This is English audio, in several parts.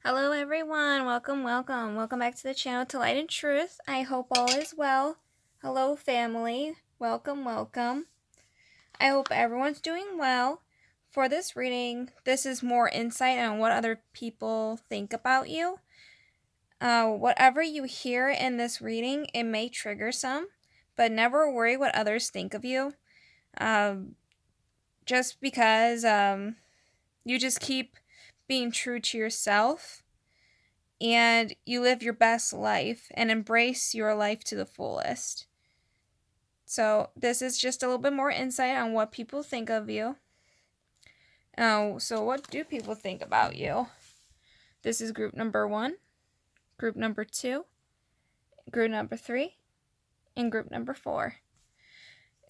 Hello everyone, welcome back to the channel to Light and Truth. I hope all is well. Hello family, welcome. I hope everyone's doing well. For this reading, this is more insight on what other people think about you. Whatever you hear in this reading, it may trigger some, but never worry what others think of you. Just because you just keep being true to yourself and you live your best life and embrace your life to the fullest. So, this is just a little bit more insight on what people think of you. So what do people think about you? This is group number 1, group number 2, group number 3, and group number 4.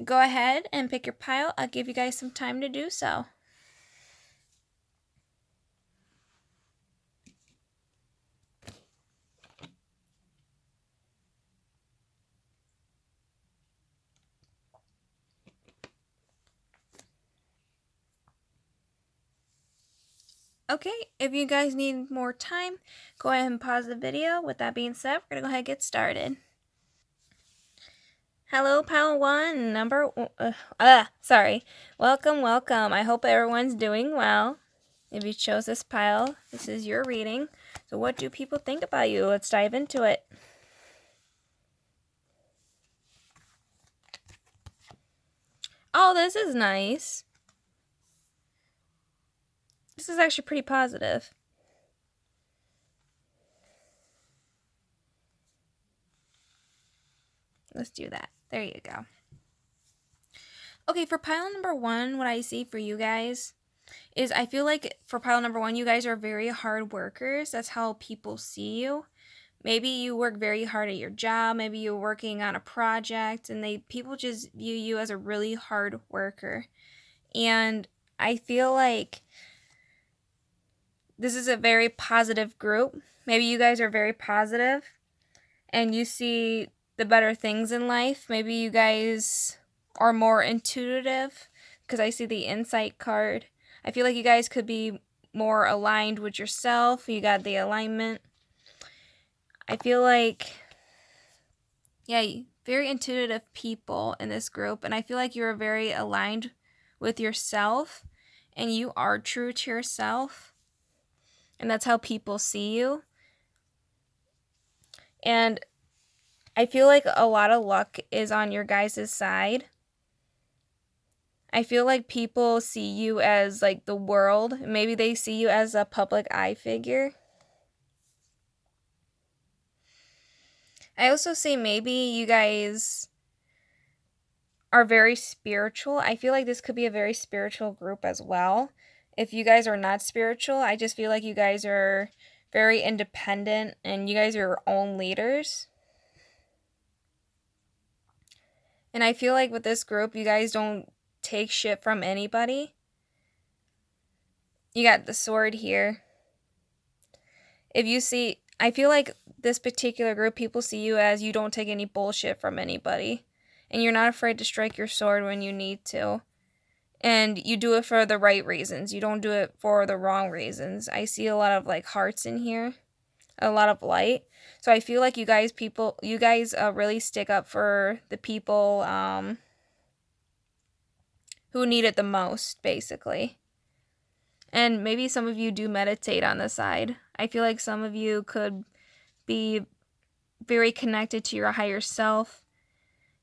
Go ahead and pick your pile. I'll give you guys some time to do so. Okay, if you guys need more time, go ahead and pause the video. With that being said, we're going to go ahead and get started. Hello, pile 1, sorry. Welcome. I hope everyone's doing well. If you chose this pile, this is your reading. So what do people think about you? Let's dive into it. Oh, this is nice. This is actually pretty positive. Let's do that. There you go. Okay, for pile number 1, what I see for you guys is I feel like for pile number 1, you guys are very hard workers. That's how people see you. Maybe you work very hard at your job. Maybe you're working on a project and people just view you as a really hard worker. And I feel like this is a very positive group. Maybe you guys are very positive and you see the better things in life. Maybe you guys are more intuitive because I see the insight card. I feel like you guys could be more aligned with yourself. You got the alignment. I feel like, yeah, very intuitive people in this group. And I feel like you're very aligned with yourself and you are true to yourself. And that's how people see you. And I feel like a lot of luck is on your guys' side. I feel like people see you as like the world. Maybe they see you as a public eye figure. I also see maybe you guys are very spiritual. I feel like this could be a very spiritual group as well. If you guys are not spiritual, I just feel like you guys are very independent and you guys are your own leaders. And I feel like with this group, you guys don't take shit from anybody. You got the sword here. I feel like this particular group, people see you as you don't take any bullshit from anybody. And you're not afraid to strike your sword when you need to. And you do it for the right reasons. You don't do it for the wrong reasons. I see a lot of like hearts in here, a lot of light. So I feel like you guys really stick up for the people who need it the most, basically. And maybe some of you do meditate on the side. I feel like some of you could be very connected to your higher self.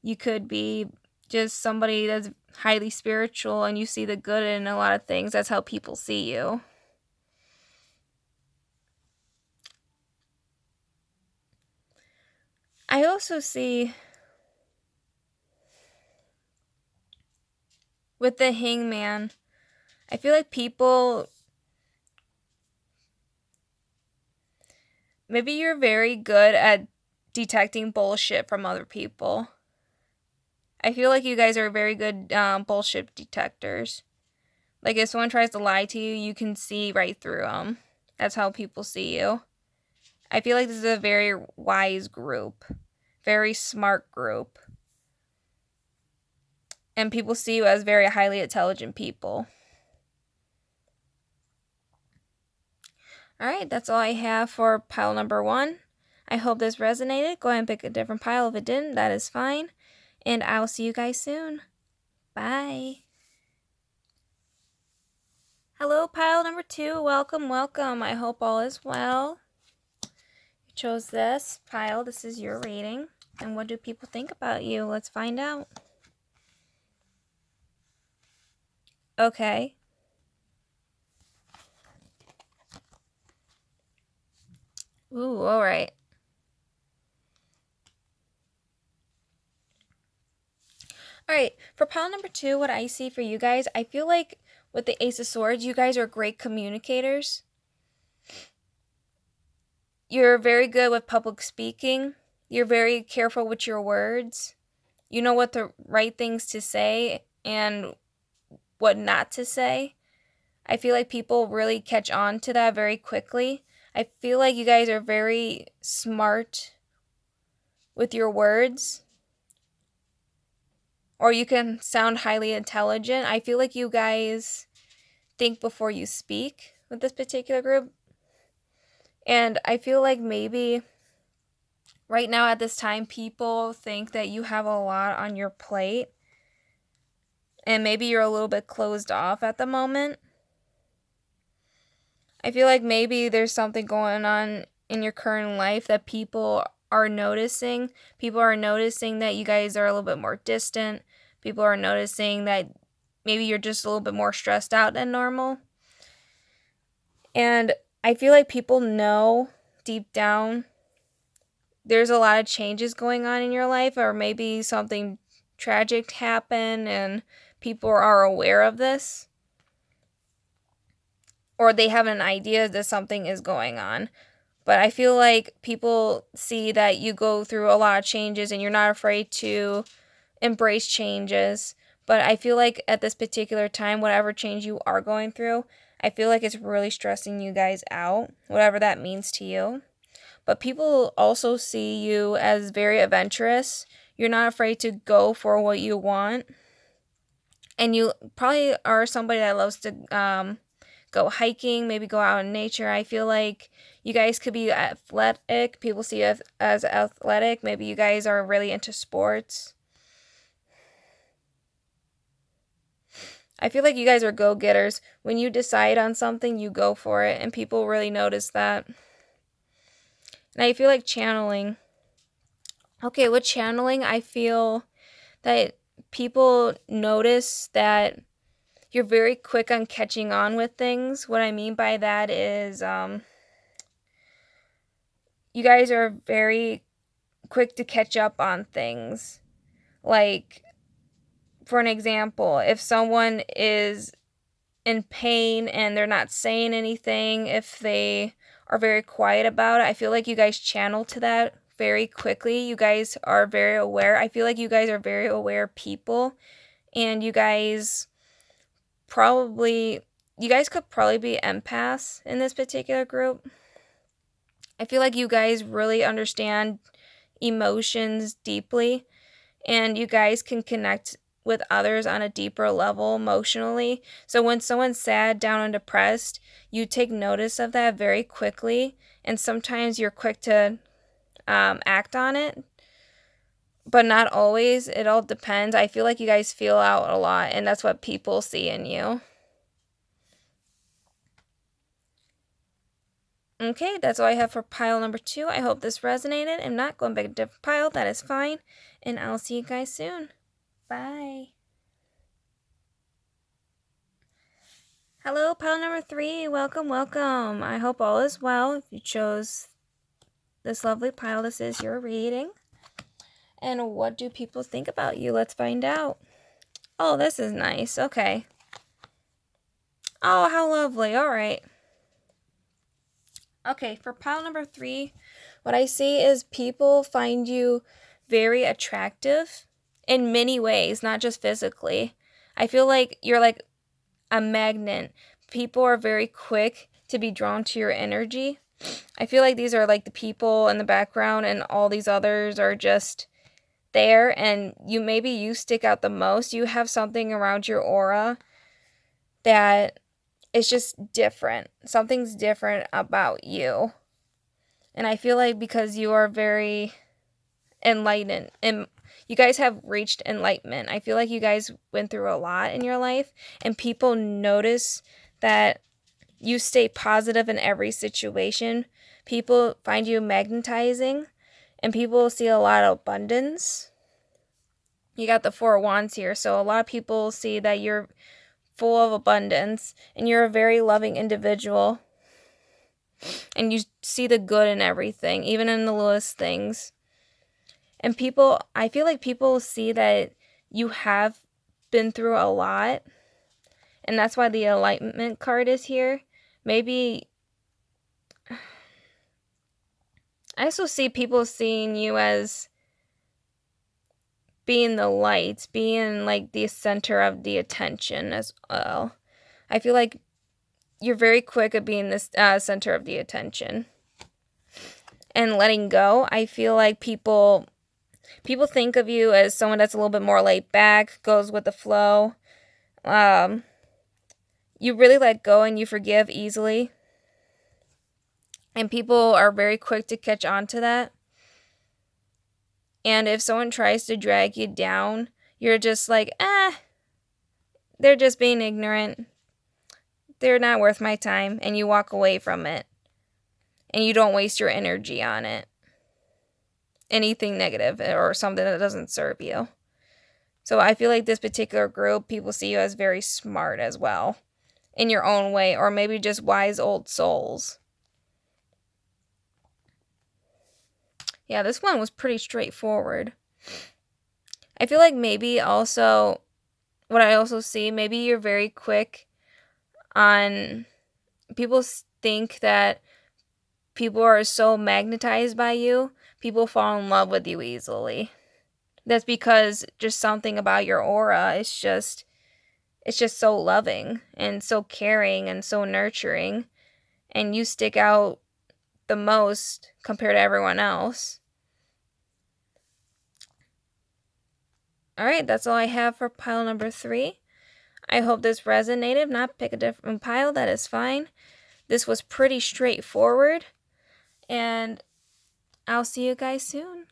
You could be just somebody that's highly spiritual and you see the good in a lot of things. That's how people see you. I also see with the hangman, I feel like people, maybe you're very good at detecting bullshit from other people. I feel like you guys are very good bullshit detectors. Like if someone tries to lie to you, you can see right through them. That's how people see you. I feel like this is a very wise group, very smart group. And people see you as very highly intelligent people. Alright, that's all I have for pile number 1. I hope this resonated. Go ahead and pick a different pile. If it didn't, that is fine. And I will see you guys soon. Bye. Hello, pile number 2. Welcome, welcome. I hope all is well. You chose this pile. This is your reading. And what do people think about you? Let's find out. Okay. Ooh, alright. Alright, for pile number 2, what I see for you guys, I feel like with the Ace of Swords, you guys are great communicators. You're very good with public speaking. You're very careful with your words. You know what the right things to say and what not to say. I feel like people really catch on to that very quickly. I feel like you guys are very smart with your words. Or you can sound highly intelligent. I feel like you guys think before you speak with this particular group. And I feel like maybe right now at this time, people think that you have a lot on your plate. And maybe you're a little bit closed off at the moment. I feel like maybe there's something going on in your current life that people are noticing. People are noticing that you guys are a little bit more distant. People are noticing that maybe you're just a little bit more stressed out than normal. And I feel like people know deep down there's a lot of changes going on in your life, or maybe something tragic happened and people are aware of this. Or they have an idea that something is going on. But I feel like people see that you go through a lot of changes and you're not afraid to embrace changes. But I feel like at this particular time, whatever change you are going through, I feel like it's really stressing you guys out, whatever that means to you. But people also see you as very adventurous. You're not afraid to go for what you want. And you probably are somebody that loves to go hiking, maybe go out in nature. I feel like you guys could be athletic. People see you as athletic. Maybe you guys are really into sports. I feel like you guys are go-getters. When you decide on something, you go for it, and people really notice that. And I feel like channeling. Okay, with channeling, I feel that people notice that you're very quick on catching on with things. What I mean by that is you guys are very quick to catch up on things. Like, for an example, if someone is in pain and they're not saying anything, if they are very quiet about it, I feel like you guys channel to that very quickly. You guys are very aware. I feel like you guys are very aware people, and you guys could probably be empaths in this particular group. I feel like you guys really understand emotions deeply, and you guys can connect with others on a deeper level emotionally. So when someone's sad, down, and depressed, you take notice of that very quickly, and sometimes you're quick to act on it, but not always. It all depends. I feel like you guys feel out a lot, and that's what people see in you. Okay, that's all I have for pile number 2. I hope this resonated. I'm not going back to a different pile. That is fine. And I'll see you guys soon. Bye. Hello, pile number 3. Welcome, welcome. I hope all is well. If you chose this lovely pile, this is your reading. And what do people think about you? Let's find out. Oh, this is nice. Okay. Oh, how lovely. All right. Okay, for pile number 3, what I see is people find you very attractive in many ways, not just physically. I feel like you're like a magnet. People are very quick to be drawn to your energy. I feel like these are like the people in the background, and all these others are just there, and you stick out the most. You have something around your aura that it's just different. Something's different about you. And I feel like because you are very enlightened and you guys have reached enlightenment, I feel like you guys went through a lot in your life, and people notice that you stay positive in every situation. People find you magnetizing, and people see a lot of abundance. You got the Four of Wands here, so a lot of people see that you're full of abundance and you're a very loving individual, and you see the good in everything, even in the lowest things. And people, I feel like people see that you have been through a lot, and that's why the enlightenment card is here. Maybe I also see people seeing you as being the light, being like the center of the attention as well. I feel like you're very quick at being this center of the attention and letting go. I feel like people think of you as someone that's a little bit more laid back, goes with the flow. You really let go and you forgive easily. And people are very quick to catch on to that. And if someone tries to drag you down, you're just like, they're just being ignorant. They're not worth my time. And you walk away from it. And you don't waste your energy on it. Anything negative or something that doesn't serve you. So I feel like this particular group, people see you as very smart as well. In your own way. Or maybe just wise old souls. Yeah, this one was pretty straightforward. I feel like maybe also, what I also see, maybe you're very quick on, people think that people are so magnetized by you, people fall in love with you easily. That's because just something about your aura is just, it's just so loving and so caring and so nurturing, and you stick out the most compared to everyone else. Alright, that's all I have for pile number 3. I hope this resonated. If not, pick a different pile, that is fine. This was pretty straightforward, and I'll see you guys soon.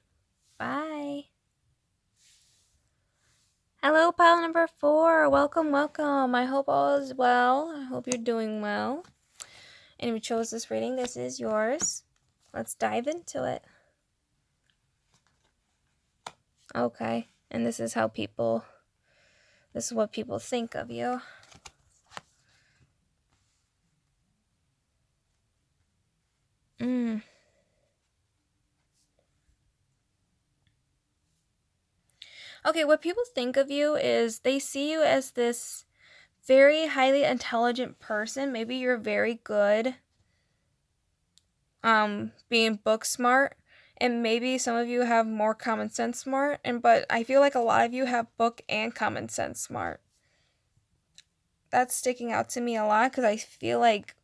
Bye. Hello, pile number 4. Welcome, welcome. I hope all is well. I hope you're doing well. And if you chose this reading, this is yours. Let's dive into it. Okay, and this is what people think of you. Okay, what people think of you is they see you as this very highly intelligent person. Maybe you're very good being book smart, and maybe some of you have more common sense smart, but I feel like a lot of you have book and common sense smart. That's sticking out to me a lot, because I feel like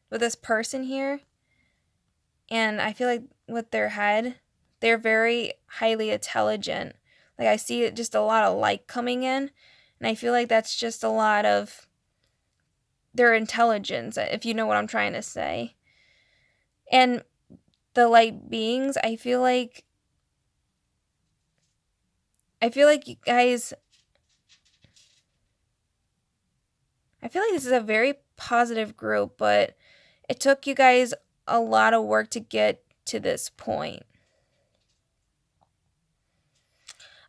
with this person here, and I feel like with their head, they're very highly intelligent. Like, I see just a lot of light coming in, and I feel like that's just a lot of their intelligence, if you know what I'm trying to say. And the light beings, I feel like you guys, I feel like this is a very positive group, but it took you guys a lot of work to get to this point.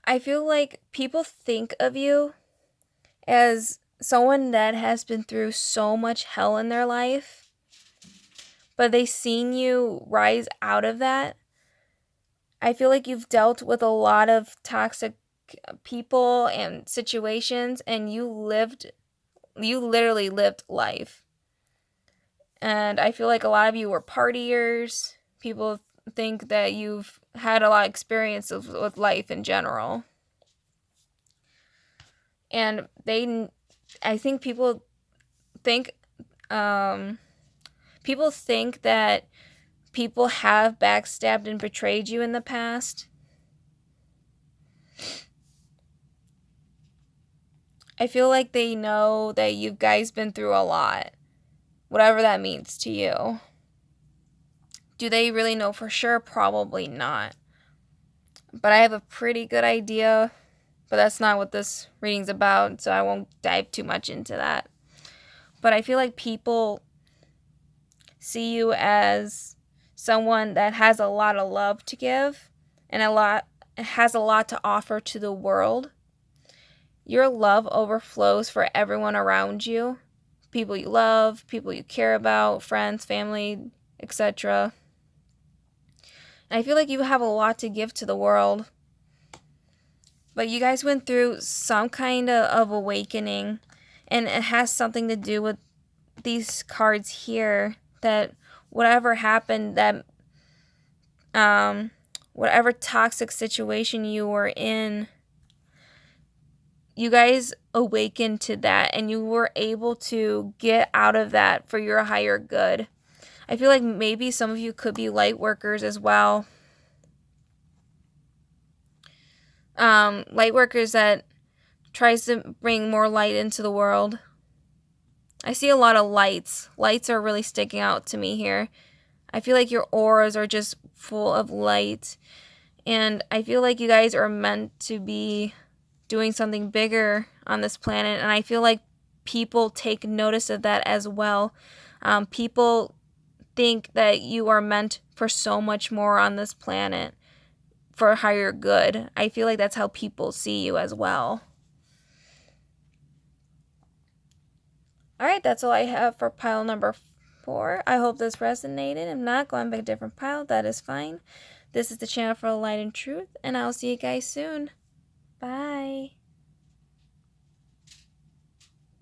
I feel like people think of you as someone that has been through so much hell in their life, but they've seen you rise out of that. I feel like you've dealt with a lot of toxic people and situations, and you literally lived life. And I feel like a lot of you were partiers. People think that you've had a lot of experience with life in general. And I think people think that people have backstabbed and betrayed you in the past. I feel like they know that you guys been through a lot. whatever that means to you. Do they really know for sure? Probably not. But I have a pretty good idea, but that's not what this reading's about, so I won't dive too much into that. But I feel like people see you as someone that has a lot of love to give and has a lot to offer to the world. Your love overflows for everyone around you. People you love, people you care about, friends, family, etc. And I feel like you have a lot to give to the world. But you guys went through some kind of awakening, and it has something to do with these cards here, that whatever happened, that whatever toxic situation you were in, you guys awakened to that and you were able to get out of that for your higher good. I feel like maybe some of you could be light workers as well. Light workers that tries to bring more light into the world. I see a lot of lights. Lights are really sticking out to me here. I feel like your auras are just full of light. And I feel like you guys are meant to be doing something bigger on this planet. And I feel like people take notice of that as well. People think that you are meant for so much more on this planet, for higher good. I feel like that's how people see you as well. Alright, that's all I have for pile number 4. I hope this resonated. If not, go and pick a different pile. That is fine. This is the channel for light and truth, and I'll see you guys soon. Bye.